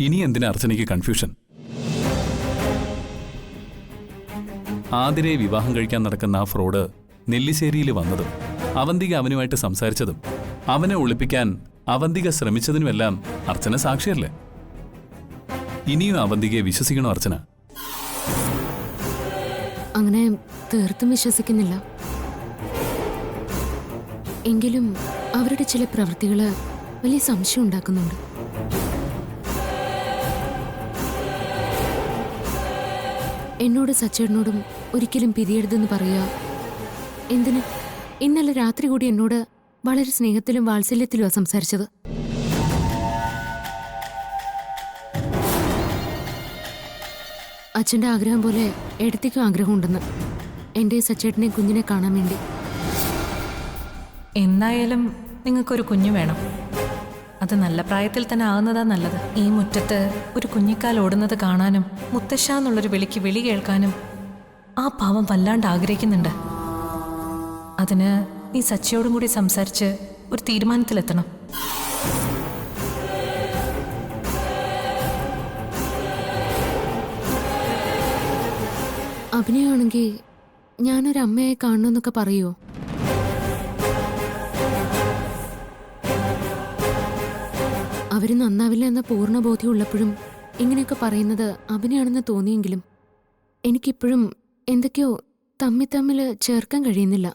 ഇനി എന്തിനാ അർച്ചനയ്ക്ക് കൺഫ്യൂഷൻ? ആതിരെ വിവാഹം കഴിക്കാൻ നടക്കുന്ന ആ ഫ്രോഡ് നെല്ലിശ്ശേരിയിൽ വന്നതും അവന്തിക അവനുമായിട്ട് സംസാരിച്ചതും അവനെ ഒളിപ്പിക്കാൻ അവന്തിക ശ്രമിച്ചതിനുമെല്ലാം അർച്ചന സാക്ഷിയല്ലേ? ഇനിയും അവന്തികയെ വിശ്വസിക്കണോ അർച്ചന? അങ്ങനെ തീർത്തും വിശ്വസിക്കുന്നില്ല. എങ്കിലും അവരുടെ ചില പ്രവൃത്തികള് വലിയ സംശയം ഉണ്ടാക്കുന്നുണ്ട്. എന്നോട് സച്ചേട്ടനോടും ഒരിക്കലും പിരിയരുതെന്ന് പറയുക എന്തിന്? ഇന്നലെ രാത്രി കൂടി എന്നോട് വളരെ സ്നേഹത്തിലും വാത്സല്യത്തിലുമാണ് സംസാരിച്ചത്. അച്ഛൻ്റെ ആഗ്രഹം പോലെ എടുത്തേക്കും ആഗ്രഹമുണ്ടെന്ന് എൻ്റെ സച്ചേട്ടനെ കുഞ്ഞിനെ കാണാൻ വേണ്ടി. എന്നായാലും നിങ്ങൾക്കൊരു കുഞ്ഞു വേണം. അത് നല്ല പ്രായത്തിൽ തന്നെ ആകുന്നതാ നല്ലത്. ഈ മുറ്റത്ത് ഒരു കുഞ്ഞിക്കാൽ ഓടുന്നത് കാണാനും മുത്തശ്ശ എന്നുള്ളൊരു വിളിക്ക് വിളി കേൾക്കാനും ആ പാവം വല്ലാണ്ട് ആഗ്രഹിക്കുന്നുണ്ട്. അതിന് നീ സച്ചിയോടും കൂടി സംസാരിച്ച് ഒരു തീരുമാനത്തിലെത്തണം. അഭിനയമാണെങ്കിൽ ഞാനൊരു അമ്മയായി കാണണമെന്നൊക്കെ പറയുമോ? അവര് നന്നാവില്ല എന്ന പൂർണ്ണ ബോധ്യം ഉള്ളപ്പോഴും ഇങ്ങനെയൊക്കെ പറയുന്നത് അഭിനയാണെന്ന് തോന്നിയെങ്കിലും എനിക്കിപ്പോഴും എന്തൊക്കെയോ തമ്മിൽ ചേർക്കാൻ കഴിയുന്നില്ല.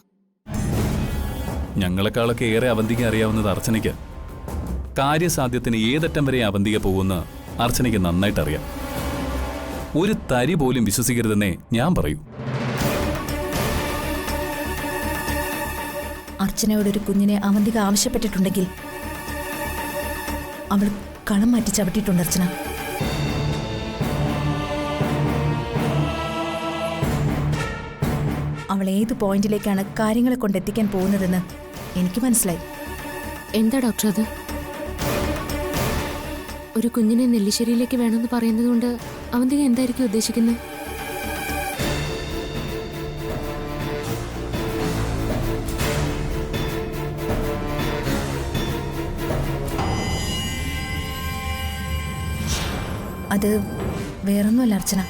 ഞങ്ങളെക്കാളൊക്കെ ഏറെ അവന്തിക അറിയാവുന്നത് അർച്ചനയ്ക്ക്. കാര്യസാധ്യത്തിന് ഏതറ്റം വരെ അവന്തിക പോകുമെന്ന് അർച്ചനയ്ക്ക് നന്നായിട്ടറിയാം. ഒരു തരി പോലും വിശ്വസിക്കരുതെന്നേ ഞാൻ പറയൂ. അർച്ചനയോടൊരു കുഞ്ഞിനെ അവന്തിക ആവശ്യപ്പെട്ടിട്ടുണ്ടെങ്കിൽ അവൾ കളം മാറ്റി ചവിട്ടിയിട്ടുണ്ട് അർച്ചന. അവൾ ഏത് പോയിന്റിലേക്കാണ് കാര്യങ്ങളെ കൊണ്ടെത്തിക്കാൻ പോകുന്നതെന്ന് എനിക്ക് മനസ്സിലായി. എന്താ ഡോക്ടർ അത്? ഒരു കുഞ്ഞിനെ നെല്ലിശ്ശേരിയിലേക്ക് വേണമെന്ന് പറയുന്നത് കൊണ്ട് അവന്തിക എന്തായിരിക്കും ഉദ്ദേശിക്കുന്നത്? അത് വേറൊന്നുമല്ല അർച്ചന.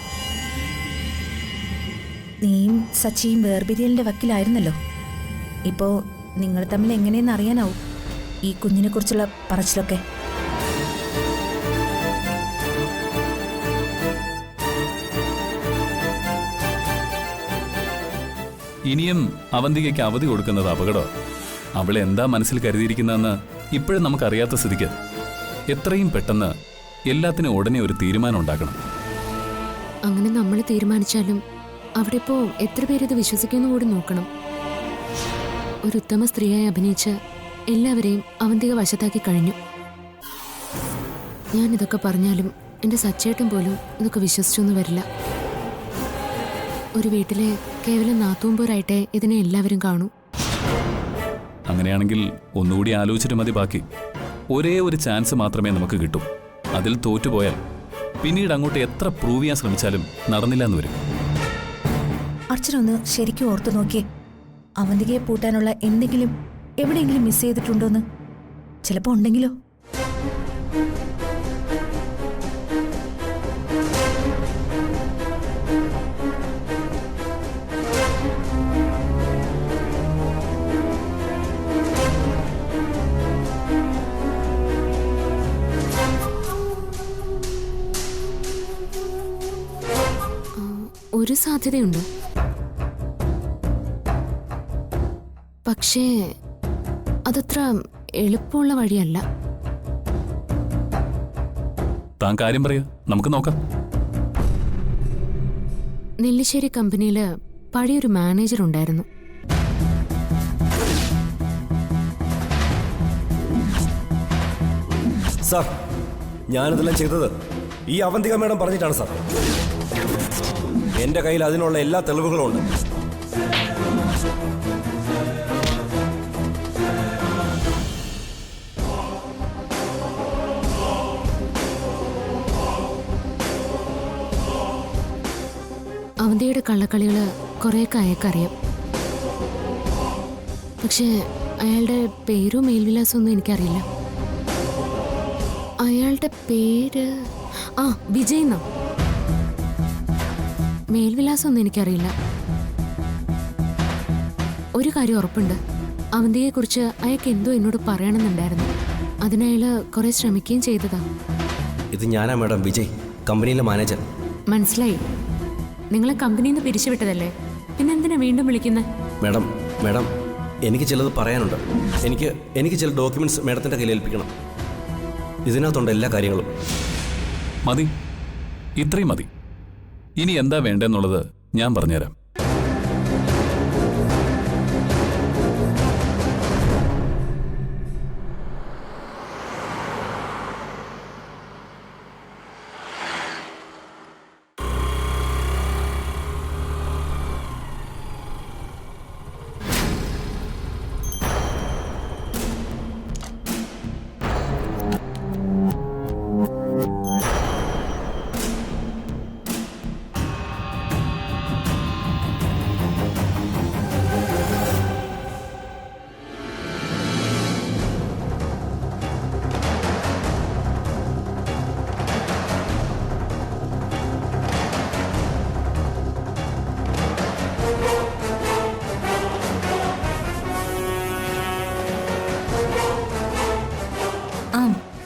നീയും സച്ചിയും വേർപിരിയലിന്റെ വക്കിലായിരുന്നല്ലോ. ഇപ്പോ നിങ്ങൾ തമ്മിൽ എങ്ങനെയെന്ന് അറിയാനാവും ഈ കുഞ്ഞിനെ കുറിച്ചുള്ള പറച്ചിലൊക്കെ. ഇനിയും അവന്തികയ്ക്ക് അവധി കൊടുക്കുന്നത് അപകടം. അവളെ എന്താ മനസ്സിൽ കരുതിയിരിക്കുന്നതെന്ന് ഇപ്പോഴും നമുക്കറിയാത്ത സ്ഥിതിക്ക് എത്രയും പെട്ടെന്ന് എല്ലാത്തിനും ഉടനെ ഒരു തീരുമാനം ഉണ്ടാക്കണം. അങ്ങനെ നമ്മൾ തീരുമാനിച്ചാലും അവിടെ ഇപ്പോ എത്ര പേരിത് വിശ്വസിക്കുമെന്ന് കൂടി നോക്കണം. ഒരു ഉത്തമ സ്ത്രീയായി അഭിനയിച്ച് എല്ലാവരെയും അവന്തിക വശത്താക്കി കഴിഞ്ഞു. ഞാനിതൊക്കെ പറഞ്ഞാലും എൻ്റെ സച്ചേട്ടൻ പോലും ഇതൊക്കെ വിശ്വസിച്ചൊന്നും വരില്ല. ഒരു വീട്ടിലെ കേവലം നാത്തൂമ്പോരായിട്ടേ ഇതിനെ എല്ലാവരും കാണൂ. അങ്ങനെയാണെങ്കിൽ ഒന്നുകൂടി ആലോചിച്ചിട്ട് മതി ബാക്കി. ഒരേ ഒരു ചാൻസ് മാത്രമേ നമുക്ക് കിട്ടൂ. അതിൽ തോറ്റുപോയാൽ പിന്നീട് അങ്ങോട്ട് എത്ര പ്രൂവ് ചെയ്യാൻ ശ്രമിച്ചാലും നടന്നില്ല എന്ന് വരും. അർച്ചന ഒന്ന് ശരിക്കും ഓർത്തു നോക്കിയേ. അവന്തികയെ പൂട്ടാനുള്ള എന്തെങ്കിലും എവിടെയെങ്കിലും മിസ് ചെയ്തിട്ടുണ്ടോന്ന്. ചിലപ്പോ ഉണ്ടെങ്കിലോ? ഒരു സാധ്യതയുണ്ട്. പക്ഷേ അതത്ര എളുപ്പമുള്ള വഴിയല്ല. താൻ കാര്യം പറയാ, നമുക്ക് നോക്കാം. നെല്ലിശ്ശേരി കമ്പനിയില് പഴയൊരു മാനേജർ ഉണ്ടായിരുന്നു. സാർ, ഞാനിതെല്ലാം ചെയ്തത് ഈ അവന്തിക മേഡം പറഞ്ഞിട്ടാണ് സാർ. എന്റെ കയ്യിൽ അതിനുള്ള എല്ലാ തെളിവുകളും ഉണ്ട്. അവന്തിയുടെ കള്ളക്കളികള് കുറേയൊക്കെ അയാൾക്കറിയാം. പക്ഷേ അയാളുടെ പേരോ മേൽവിലാസമൊന്നും എനിക്കറിയില്ല. അയാളുടെ പേര് ആ വിജയ് എന്നാ. മേൽവിലാസം ഒന്നും എനിക്കറിയില്ല. ഒരു കാര്യം ഉറപ്പുണ്ട്, അവന്തിയെ കുറിച്ച് അയാൾക്ക് എന്തോ എന്നോട് പറയണമെന്നുണ്ടായിരുന്നു. അതിനയാള് കുറെ ശ്രമിക്കുകയും ചെയ്തതാ. ഇത് ഞാനാ മാഡം, വിജയ്, കമ്പനിയിലെ മാനേജർ. മനസ്സിലായി. നിങ്ങളെ കമ്പനിയിൽ നിന്ന് പിരിച്ചുവിട്ടതല്ലേ, പിന്നെന്തിനാ വീണ്ടും വിളിക്കുന്നത്? മാഡം മാഡം എനിക്ക് ചിലത് പറയാനുണ്ട്. എനിക്ക് ചില ഡോക്യുമെന്റ്സ് മാഡത്തിൻ്റെ കയ്യിൽ ഏൽപ്പിക്കണം. ഇതിനകത്തുണ്ട് എല്ലാ കാര്യങ്ങളും. മതി, ഇത്രയും മതി. ഇനി എന്താ വേണ്ടെന്നുള്ളത് ഞാൻ പറഞ്ഞുതരാം.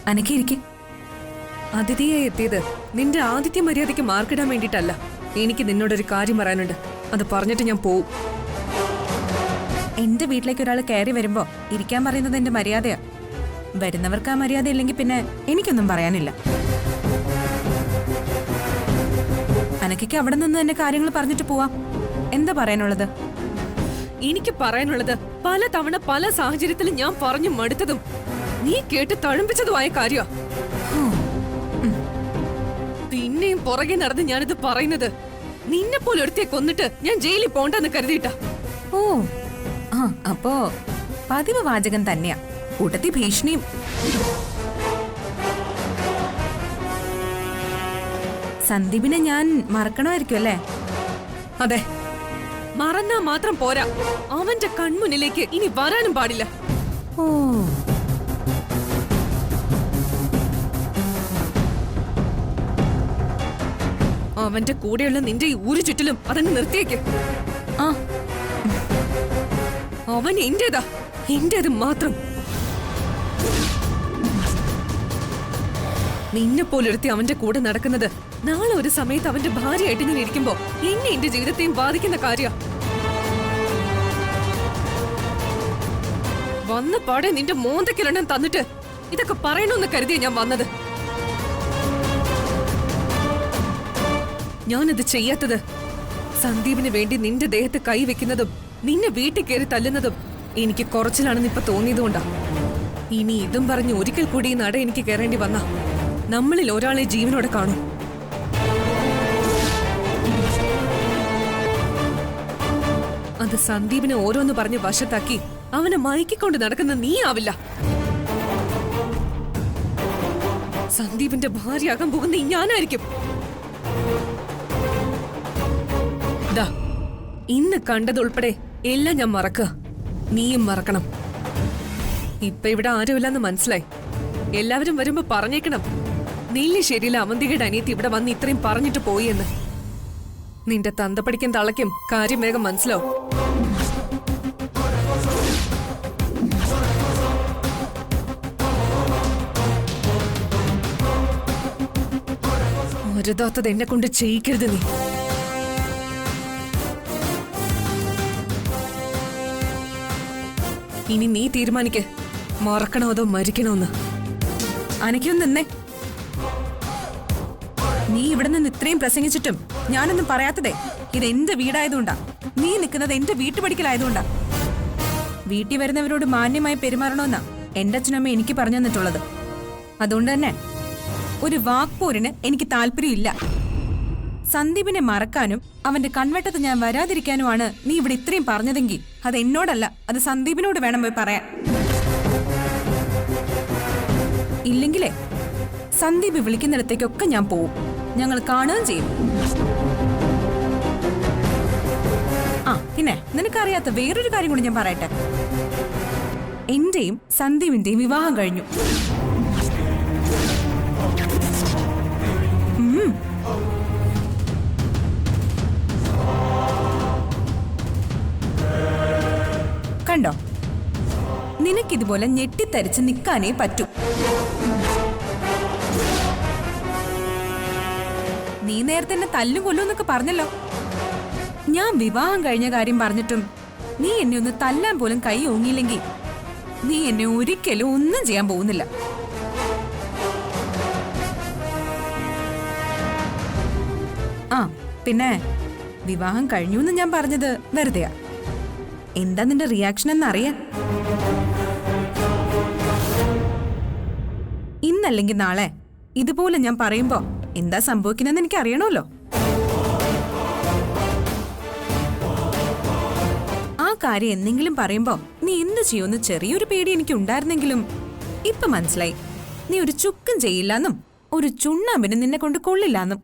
അനക്കിരിക്കെ. അതിഥിയായി എത്തിയത് നിന്റെ ആതിഥ്യ മര്യാദയ്ക്ക് മാർക്കിടാൻ വേണ്ടിയിട്ടല്ല. എനിക്ക് നിന്നോടൊരു കാര്യം പറയാനുണ്ട്. അത് പറഞ്ഞിട്ട് ഞാൻ പോവും. എന്റെ വീട്ടിലേക്ക് ഒരാൾ കയറി വരുമ്പോ ഇരിക്കാൻ പറയുന്നത് എന്റെ മര്യാദയാ. വരുന്നവർക്ക് ആ മര്യാദ ഇല്ലെങ്കിൽ പിന്നെ എനിക്കൊന്നും പറയാനില്ല. അനക്കയ്ക്ക് അവിടെ നിന്ന് തന്നെ കാര്യങ്ങൾ പറഞ്ഞിട്ട് പോവാം. എന്താ പറയാനുള്ളത്? എനിക്ക് പറയാനുള്ളത് പല തവണ പല സാഹചര്യത്തിലും ഞാൻ പറഞ്ഞു മടുത്തതും നീ കേട്ട് തഴമ്പിച്ചതുമായ കാര്യ. പിന്നെയും പുറകെ നടന്ന് ഞാനിത് പറയുന്നത് നിന്നെ പോലെ ഒരുത്തിയെ കൊന്നിട്ട് ഞാൻ ജയിലിൽ പോണ്ടെന്ന് കരുതിയിട്ടാ. ഓ ആ, അപ്പോ പതിവ് വാചകം തന്നെയാ, കൂട്ടത്തി ഭീഷണിയും. സന്ദീപിനെ ഞാൻ മറക്കണമായിരിക്കും അല്ലേ? അതെ, മറന്നാ മാത്രം പോരാ, അവന്റെ കൺമുന്നിലേക്ക് ഇനി വരാനും പാടില്ല. ഓ അവന്റെ കൂടെയുള്ള നിന്റെ ഈ ഊരു ചുറ്റിലും അതങ്ങ് നിർത്തിയേക്ക്. ആ, അവൻ എന്റേതാ, എന്റേത് മാത്രം. നിന്നെ പോലൊരുത്തി അവന്റെ കൂടെ നടക്കുന്നത് നാളെ ഒരു സമയത്ത് അവന്റെ ഭാര്യയായിട്ട് ഞാൻ ഇരിക്കുമ്പോ എന്നെ എന്റെ ജീവിതത്തെയും ബാധിക്കുന്ന കാര്യ. വന്ന പാടെ നിന്റെ മോന്തക്കിലെണ്ണം തന്നിട്ട് ഇതൊക്കെ പറയണമെന്ന് കരുതിയാ ഞാൻ വന്നത്. ഞാനത് ചെയ്യാത്തത് സന്ദീപിന് വേണ്ടി നിന്റെ ദേഹത്ത് കൈവെക്കുന്നതും നിന്നെ വീട്ടിൽ കയറി തല്ലുന്നതും എനിക്ക് കുറച്ചിലാണെന്ന് ഇപ്പൊ തോന്നിയതുകൊണ്ടാ. ഇനി ഇതും പറഞ്ഞ് ഒരിക്കൽ കൂടി ഈ നട എനിക്ക് കയറേണ്ടി വന്ന നമ്മളിൽ ഒരാളെ ജീവനോടെ കാണും. അത് സന്ദീപിനെ ഓരോന്ന് പറഞ്ഞ് വശത്താക്കി അവനെ മയക്കിക്കൊണ്ട് നടക്കുന്ന നീ ആവില്ല. സന്ദീപിന്റെ ഭാര്യയാകാൻ പോകുന്ന ഞാനായിരിക്കും. ഇന്ന് കണ്ടതുൾപ്പെടെ എല്ലാം ഞാൻ മറക്കുക. നീയും മറക്കണം. ഇപ്പൊ ഇവിടെ ആരുമില്ലെന്ന് മനസ്സിലായി. എല്ലാവരും വരുമ്പോ പറഞ്ഞേക്കണം, നെല്ലിശ്ശേരിയിലെ അവന്തികയുടെ അനിയത്തി ഇവിടെ വന്ന് ഇത്രയും പറഞ്ഞിട്ട് പോയി എന്ന്. നിന്റെ തന്ത പഠിക്കാൻ തളയ്ക്കും കാര്യം വേഗം മനസ്സിലാവും. അരുതാത്തത് എന്നെ കൊണ്ട് ചെയ്യിക്കരുത് നീ. ഇനി നീ തീരുമാനിക്ക്, മറക്കണോ അതോ മരിക്കണോന്ന്. അനക്കൊന്നും നിന്നേ. നീ ഇവിടെ നിന്ന് ഇത്രയും പ്രസംഗിച്ചിട്ടും ഞാനൊന്നും പറയാത്തതേ ഇത് എന്റെ വീടായതുകൊണ്ടാ. നീ നിൽക്കുന്നത് എന്റെ വീട്ടുപടിക്കലായതുകൊണ്ടാ. വീട്ടിൽ വരുന്നവരോട് മാന്യമായി പെരുമാറണമെന്നാ എന്റെ അച്ഛനമ്മ എനിക്ക് പറഞ്ഞു തന്നിട്ടുള്ളത്. അതുകൊണ്ട് തന്നെ ഒരു വാക്പോരിന് എനിക്ക് താല്പര്യമില്ല. സന്ദീപിനെ മറക്കാനും അവന്റെ കൺവെട്ടത്ത് ഞാൻ വരാതിരിക്കാനുമാണ് നീ ഇവിടെ ഇത്രയും പറഞ്ഞതെങ്കിൽ അത് എന്നോടല്ല, അത് സന്ദീപിനോട് വേണം പോയി പറയാൻ. ഇല്ലെങ്കിലേ സന്ദീപ് വിളിക്കുന്നിടത്തേക്കൊക്കെ ഞാൻ പോവും. ഞങ്ങൾ കാണുകയും ചെയ്യും. ആ പിന്നെ നിനക്കറിയാത്ത വേറൊരു കാര്യം കൂടി ഞാൻ പറയട്ടെ. എന്റെയും സന്ദീപിന്റെയും വിവാഹം കഴിഞ്ഞു. കണ്ടോ, നിനക്കിതുപോലെ ഞെട്ടിത്തരിച്ച് നിൽക്കാനേ പറ്റൂ. നീ നേരത്തെ എന്നെ തല്ലും കൊല്ലും എന്നൊക്കെ പറഞ്ഞല്ലോ. ഞാൻ വിവാഹം കഴിഞ്ഞ കാര്യം പറഞ്ഞിട്ടും നീ എന്നെ ഒന്ന് തല്ലാൻ പോലും കൈ ഓങ്ങിയില്ലെങ്കിൽ നീ എന്നെ ഒരിക്കലും ഒന്നും ചെയ്യാൻ പോകുന്നില്ല. ആ പിന്നെ വിവാഹം കഴിഞ്ഞു എന്ന് ഞാൻ പറഞ്ഞത് വെറുതെയാ. എന്താ നിന്റെ റിയാക്ഷൻ എന്നറിയാൻ. ഇന്നല്ലെങ്കിൽ നാളെ ഇതുപോലെ ഞാൻ പറയുമ്പോ എന്താ സംഭവിക്കുന്നതെന്ന് എനിക്ക് അറിയണമല്ലോ. ആ കാര്യം എന്തെങ്കിലും പറയുമ്പോ നീ എന്ത് ചെയ്യുമെന്ന് ചെറിയൊരു പേടി എനിക്ക് ഉണ്ടായിരുന്നെങ്കിലും ഇപ്പൊ മനസ്സിലായി. നീ ഒരു ചുക്കും ചെയ്യില്ലെന്നും ഒരു ചുണ്ണാമ്പിന് നിന്നെ കൊണ്ട് കൊള്ളില്ലെന്നും.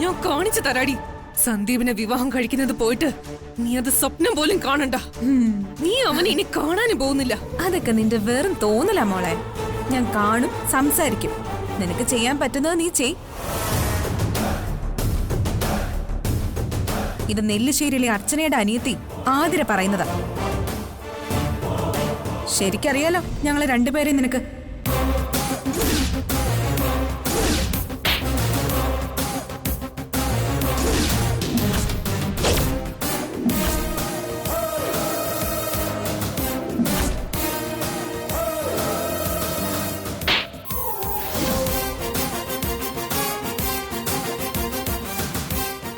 ഞാൻ കാണിച്ചു തരാടി. സന്ദീപിനെ വിവാഹം കഴിക്കുന്നത് പോയിട്ട് നീ അത് സ്വപ്നം പോലും കാണണ്ട. നീ അവനെ ഇനി കാണാനും പോകുന്നില്ല. അതൊക്കെ നിന്റെ വെറും തോന്നലാ മോളെ. ഞാൻ കാണും, സംസാരിക്കും. നിനക്ക് ചെയ്യാൻ പറ്റുന്നത് നീ ചെയ്. ഇത് നെല്ലിശ്ശേരിയിലെ അർച്ചനയുടെ അനിയത്തി ആതിര പറയുന്നതാ. ശരിക്കറിയാലോ ഞങ്ങളെ രണ്ടുപേരെയും നിനക്ക്.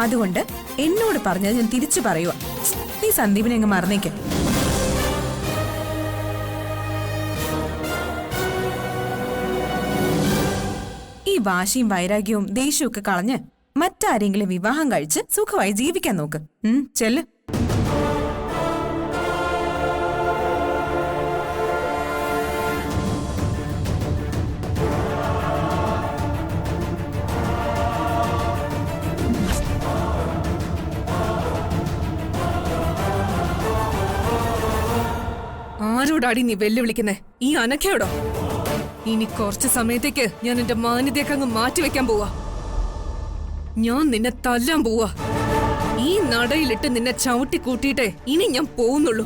അതുകൊണ്ട് എന്നോട് പറഞ്ഞത് ഞാൻ തിരിച്ചു പറയുക. നീ സന്ദീപിനെ അങ്ങ് മറന്നേക്ക്. ഈ വാശിയും വൈരാഗ്യവും ദേഷ്യവും ഒക്കെ കളഞ്ഞ് മറ്റാരെങ്കിലും വിവാഹം കഴിച്ച് സുഖമായി ജീവിക്കാൻ നോക്ക്. ചെല്ല്. ആരോടാടി നീ വെല്ലുവിളിക്കുന്നേ? ഈ അനക്കയോടോ? ഇനി കുറച്ച് സമയത്തേക്ക് ഞാൻ എന്റെ മാന്യതയൊക്കെ അങ്ങ് മാറ്റിവെക്കാൻ പോവാ. ഞാൻ നിന്നെ തല്ലാൻ പോവാ. ഈ നടയിലിട്ട് നിന്നെ ചവിട്ടി കൂട്ടിയിട്ടേ ഇനി ഞാൻ പോകുന്നുള്ളൂ.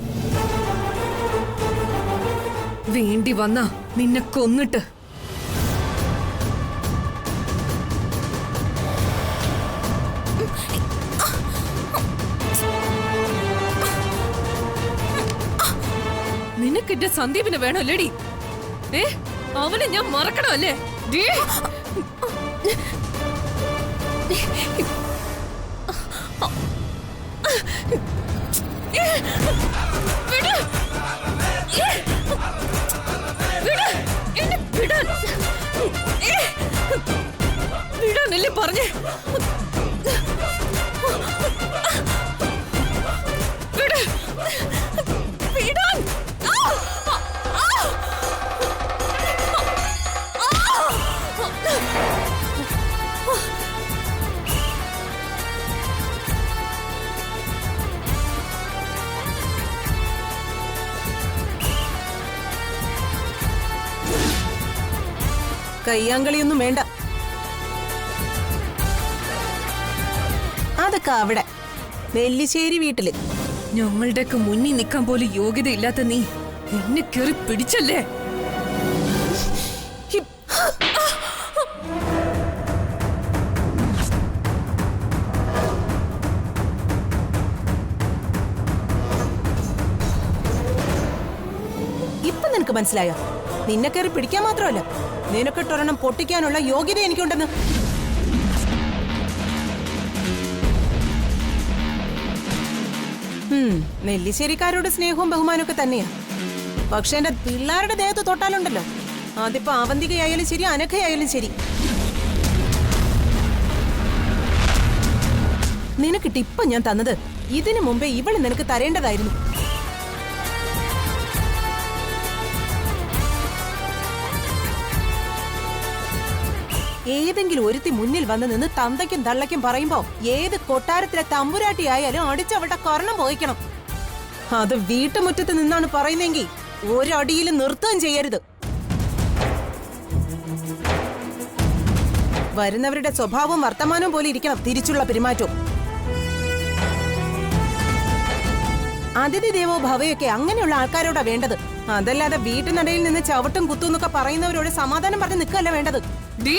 വേണ്ടി വന്നാ നിന്നെ കൊന്നിട്ട്. നിനക്ക് എന്റെ സന്ദീപിനെ വേണമല്ലേടി? അവനെ ഞാൻ മറക്കണമല്ലേ? വിടാനല്ലേ പറഞ്ഞേ? കയ്യാങ്കളിയൊന്നും വേണ്ട. അതൊക്കെ അവിടെ നെല്ലിശ്ശേരി വീട്ടില്. ഞങ്ങളുടെയൊക്കെ മുന്നിൽ നിൽക്കാൻ പോലും യോഗ്യതയില്ലാത്ത നീ എന്നെ കയറി പിടിച്ചല്ലേ? ഇപ്പൊ നിനക്ക് മനസ്സിലായോ? നിന്നെ കയറി പിടിക്കാൻ മാത്രമല്ല, നിനക്കിട്ടൊരെണ്ണം പൊട്ടിക്കാനുള്ള യോഗ്യത എനിക്കുണ്ടെന്ന്. നെല്ലിശ്ശേരിക്കാരോട് സ്നേഹവും ബഹുമാനമൊക്കെ തന്നെയാ. പക്ഷെ എന്റെ പിള്ളേരുടെ ദേഹത്ത് തൊട്ടാലുണ്ടല്ലോ, അതിപ്പോ അവന്തികയായാലും ശരി, അനഘയായാലും ശരി. നിനക്കിട്ട് ഇപ്പൊ ഞാൻ തന്നത് ഇതിനു മുമ്പേ ഇവള് നിനക്ക് തരേണ്ടതായിരുന്നു. ഏതെങ്കിലും ഒരുത്തി മുന്നിൽ വന്ന് നിന്ന് തന്തയ്ക്കും തള്ളയ്ക്കും പറയുമ്പോ ഏത് കൊട്ടാരത്തിലെ തമ്പുരാട്ടി ആയാലും അടിച്ചവളുടെ കർണം പോയിക്കണം. അത് വീട്ടുമുറ്റത്ത് നിന്നാണ് പറയുന്നെങ്കിൽ ഒരടിയിലും നിർത്തുകയും ചെയ്യരുത്. വരുന്നവരുടെ സ്വഭാവവും വർത്തമാനവും പോലെ ഇരിക്കണം തിരിച്ചുള്ള പെരുമാറ്റവും. അതിഥി ദേവോ ഭവയൊക്കെ അങ്ങനെയുള്ള ആൾക്കാരോടാ വേണ്ടത്. അതല്ലാതെ വീട്ടിനടയിൽ നിന്ന് ചവിട്ടും കുത്തും എന്നൊക്കെ പറയുന്നവരോട് സമാധാനം പറഞ്ഞ് നിൽക്കല്ല വേണ്ടത്. ദേ,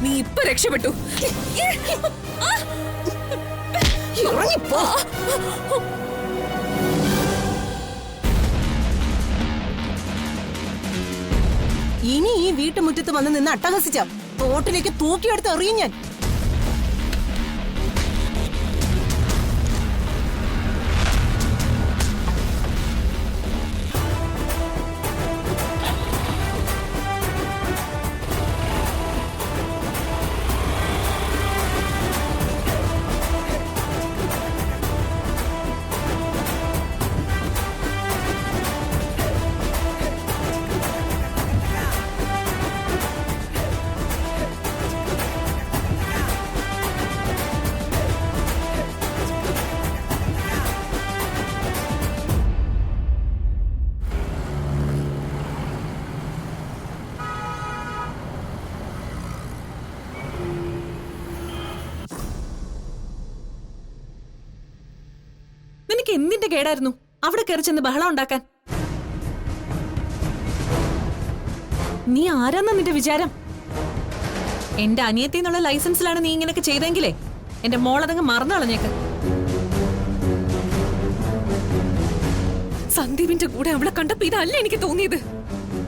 നീ ഇപ്പൊ രക്ഷപ്പെട്ടു. ഇറങ്ങിപ്പോ. ഇനി ഈ വീട്ടുമുറ്റത്ത് വന്ന് നിന്ന് അട്ടഹസിച്ച തോട്ടിലേക്ക് തൂക്കിയെടുത്ത് എറിയും ഞാൻ. നിനക്ക് എന്തിന്റെ കേടായിരുന്നു അവിടെ കയറി ചെന്ന് ബഹളം ഉണ്ടാക്കാൻ? നീ ആരാന്നാ നിന്റെ വിചാരം? എന്റെ അനിയത്തി എന്നുള്ള ലൈസൻസിലാണ് നീ ഇങ്ങനെയൊക്കെ ചെയ്തെങ്കിലേ എന്റെ മോളതങ്ങ് മറന്നു കളഞ്ഞേക്ക്. സന്ദീപിന്റെ കൂടെ അവളെ കണ്ടപ്പോ ഇതല്ല എനിക്ക് തോന്നിയത്.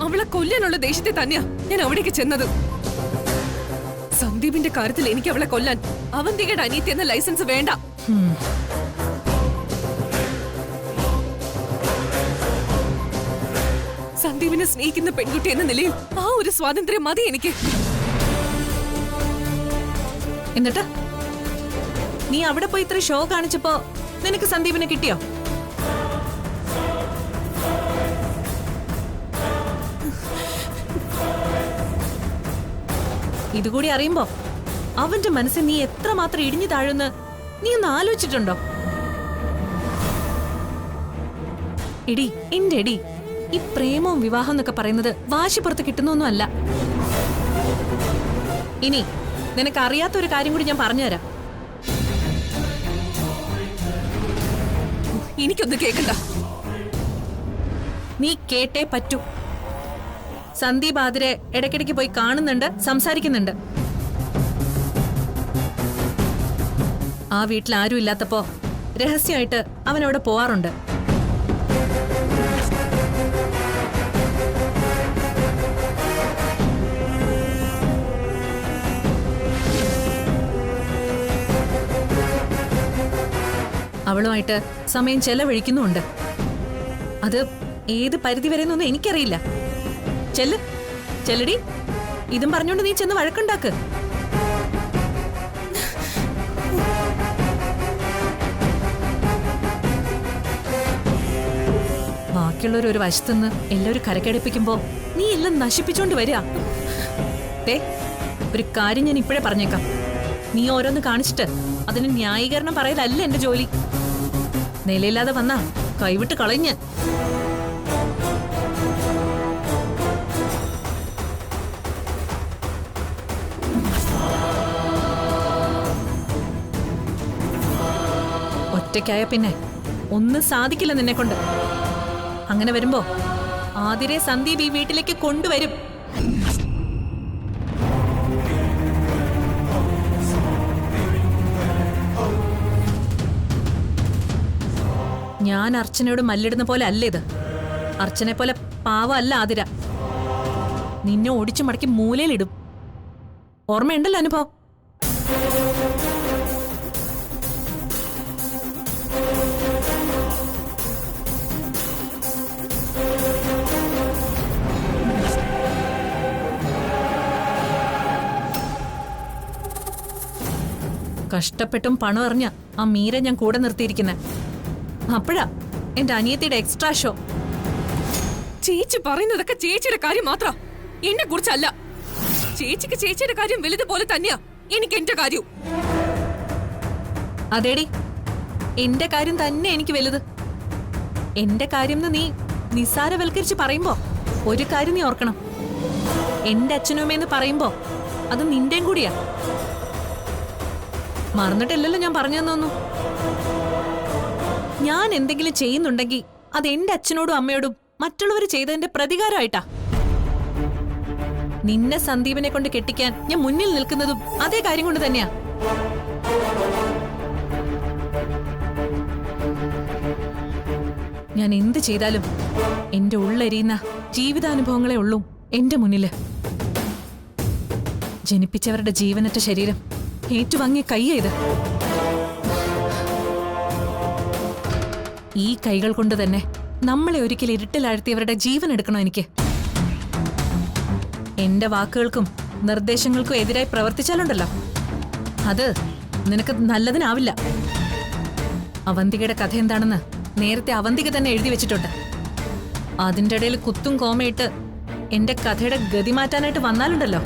അവളെ കൊല്ലാനുള്ള ദേഷ്യത്തെ തന്നെയാ ഞാൻ അവിടേക്ക് ചെന്നത്. സന്ദീപിന്റെ കാര്യത്തിൽ എനിക്ക് അവളെ കൊല്ലാൻ അവന്തികയുടെ അനിയത്തി എന്ന ലൈസൻസ് വേണ്ട. സന്ദീപിനെ സ്നേഹിക്കുന്ന പെൺകുട്ടി എന്ന നിലയിൽ ആ ഒരു സ്വാതന്ത്ര്യം മതി എനിക്ക്. എന്നിട്ട് നീ അവിടെ പോയി ഇത്ര ഷോ കാണിച്ചപ്പോ നിനക്ക് സന്ദീപിനെ കിട്ടിയോ? ഇതുകൂടി അറിയുമ്പോ അവന്റെ മനസ്സിൽ നീ എത്രമാത്രം ഇടിഞ്ഞു താഴുന്ന് നീ ഒന്ന് ആലോചിച്ചിട്ടുണ്ടോ? എടി എന്റെ എടി, ഈ പ്രേമവും വിവാഹം എന്നൊക്കെ പറയുന്നത് വാശിപ്പുറത്ത് കിട്ടുന്നൊന്നും അല്ല. ഇനി നിനക്ക് അറിയാത്ത ഒരു കാര്യം കൂടി ഞാൻ പറഞ്ഞുതരാം. എനിക്കൊന്നും കേൾക്കണ്ട. നീ കേട്ടേ പറ്റൂ. സന്ദീപ് ആതിരെ ഇടയ്ക്കിടയ്ക്ക് പോയി കാണുന്നുണ്ട്, സംസാരിക്കുന്നുണ്ട്. ആ വീട്ടിൽ ആരും ഇല്ലാത്തപ്പോ രഹസ്യമായിട്ട് അവൻ അവിടെ പോവാറുണ്ട്. അവളുമായിട്ട് സമയം ചെലവഴിക്കുന്നുമുണ്ട്. അത് ഏത് പരിധി വരെ എന്നൊന്നും എനിക്കറിയില്ല. ചെല്ലടി, ഇതും പറഞ്ഞോണ്ട് നീ ചെന്ന് വഴക്കുണ്ടാക്ക്. ബാക്കിയുള്ളവർ ഒരു വശത്തുനിന്ന് എല്ലാവരും കരക്കടിപ്പിക്കുമ്പോ നീ എല്ലാം നശിപ്പിച്ചോണ്ട് വരിക. ഒരു കാര്യം ഞാൻ ഇപ്പോഴേ പറഞ്ഞേക്കാം. നീ ഓരോന്ന് കാണിച്ചിട്ട് അതിന് ന്യായീകരണം പറയലല്ല എന്റെ ജോലി. നിലയില്ലാതെ വന്നാ കൈവിട്ട് കളഞ്ഞ്. ഒറ്റയ്ക്കായ പിന്നെ ഒന്നും സാധിക്കില്ല നിന്നെ കൊണ്ട്. അങ്ങനെ വരുമ്പോ ആതിരെ സന്ദീപ് ഈ വീട്ടിലേക്ക് കൊണ്ടുവരും. ഞാൻ അർച്ചനയോട് മല്ലിടുന്ന പോലെ അല്ല ഇത്. അർച്ചനെ പോലെ പാവല്ല ആതിര. നിന്നെ ഓടിച്ചു മടക്കി മൂലയിലിടും. ഓർമ്മയുണ്ടല്ലോ അനുഭവം. കഷ്ടപ്പെട്ടും പണം എറിഞ്ഞ ആ മീര ഞാൻ കൂടെ നിർത്തിയിരിക്കുന്നെ. അപ്പോഴാ എന്റെ അനിയത്തിയുടെ എക്സ്ട്രാ ഷോ. ചേച്ചി പറയുന്നതൊക്കെ ചേച്ചിയുടെ കാര്യം മാത്ര, എന്നെ കുറിച്ചല്ല. ചേച്ചിക്ക് ചേച്ചിയുടെ കാര്യം വലുതുപോലെ തന്നെയാ എനിക്ക് എന്റെ കാര്യം. അതേടി, എന്റെ കാര്യം തന്നെ എനിക്ക് വലുത്. എന്റെ കാര്യം നീ നിസാരവൽക്കരിച്ച് പറയുമ്പോ ഒരു കാര്യം നീ ഓർക്കണം. എന്റെ അച്ഛനുമേന്ന് പറയുമ്പോ അത് നിന്റെയും കൂടിയാ. മറന്നിട്ടില്ലല്ലോ ഞാൻ പറഞ്ഞു തന്നൊന്നും. ഞാൻ എന്തെങ്കിലും ചെയ്യുന്നുണ്ടെങ്കിൽ അത് എന്റെ അച്ഛനോടും അമ്മയോടും മറ്റുള്ളവർ ചെയ്തതിന്റെ പ്രതികാരമായിട്ടാ. നിന്നെ സന്ദീപിനെ കൊണ്ട് കെട്ടിക്കാൻ ഞാൻ മുന്നിൽ നിൽക്കുന്നതും അതേ കാര്യം കൊണ്ട് തന്നെയാ. ഞാൻ എന്ത് ചെയ്താലും എന്റെ ഉള്ളെരിയുന്ന ജീവിതാനുഭവങ്ങളെ ഉള്ളൂ എന്റെ മുന്നില്. ജനിപ്പിച്ചവരുടെ ജീവനറ്റ ശരീരം ഏറ്റുവാങ്ങിയ കൈയ്യത്. ഈ കൈകൾ കൊണ്ട് തന്നെ നമ്മളെ ഒരിക്കൽ ഇരുട്ടിലാഴ്ത്തിയവരുടെ ജീവൻ എടുക്കണം എനിക്ക്. എന്റെ വാക്കുകൾക്കും നിർദ്ദേശങ്ങൾക്കും എതിരായി പ്രവർത്തിച്ചാലുണ്ടല്ലോ, അത് നിനക്ക് നല്ലതിനാവില്ല. അവന്തികയുടെ കഥ എന്താണെന്ന് നേരത്തെ അവന്തിക തന്നെ എഴുതി വെച്ചിട്ടുണ്ട്. അതിൻ്റെ ഇടയിൽ കുത്തും കോമയിട്ട് എന്റെ കഥയുടെ ഗതി മാറ്റാനായിട്ട് വന്നാലുണ്ടല്ലോ,